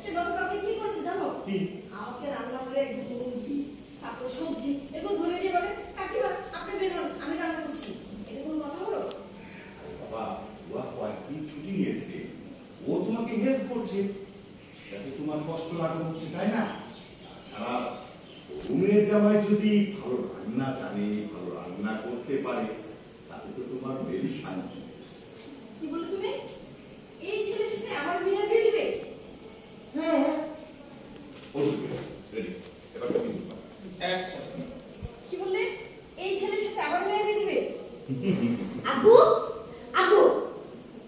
সে গতকালকে কি করেছে জানো? আমাকে রান্না করে মুরগি, তারপর সবজি এগুলো ধরে নিয়ে বলে কাকিমা আপনি বের হন, আমি রান্না করছি। এটা কোনো কথা হলো? বাবা ওরা কয়েকদিন ছুটি নিয়েছে, ও তোমাকে হেল্প করছে, যাতে তোমার কষ্ট লাঘব হচ্ছে, তাই না? তাছাড়া রুমের জামাই যদি ভালো রান্না জানে, ভালো রান্না করতে পারে, তাতে তো তোমার বেশি সাহায্য। কি বলে তুমি? এই ছেলের সাথে আমার বিয়ে দিয়ে দিবে? হ্যাঁ রেডি, এবার তুমি কি বললে? এই ছেলের সাথে আবার বিয়ে দিয়ে দিবে? আব্বু আব্বু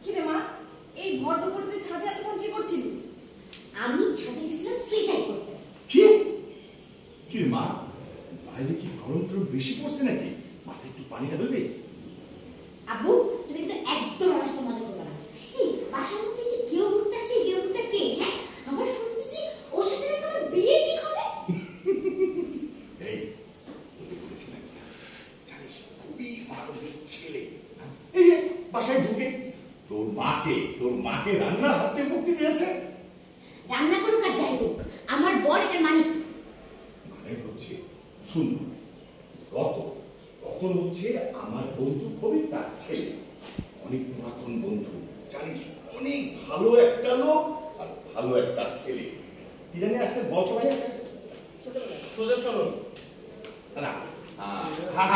কি রে মা, এই ভর দুপুর তুই ছাদে এতক্ষণ কি করছিলি? আমি ছাদে গেছিলাম সুইসাইড করতে। কি কি রে মা, বাইরে কি গরম টরম বেশি পড়ছে নাকি? মাথায় একটু পানি ঢালবে? আব্বু তুমি কিন্তু একদম আমার সাথে মজা করবে না। এই বাসার মধ্যে যে কেউ ঘুরতে আসছে, কেউ ঘুরতে কে? হ্যাঁ আমার শুনতেছি ওর সাথে নাকি আমার বিয়ে ঠিক হবে। এই তোকে বলেছি না, জানিস খুবই ভালো ছেলে। এই যে বাসায় ঢুকে তোর মাকে রান্নার হাতে মুক্তি দিয়েছে। রান্না করুক আর যাই হোক, আমার বর এটার মালিক। মানে হচ্ছে শুন, রতন হচ্ছে আমার বন্ধু কবিতার ছেলে, অনেক পুরাতন বন্ধু, জানিস অনেক ভালো একটা লোক আর ভালো একটা ছেলে। কি জানি আসছে বলতো ভাই? ছোটবেলায় সোজা চলো না হ্যাঁ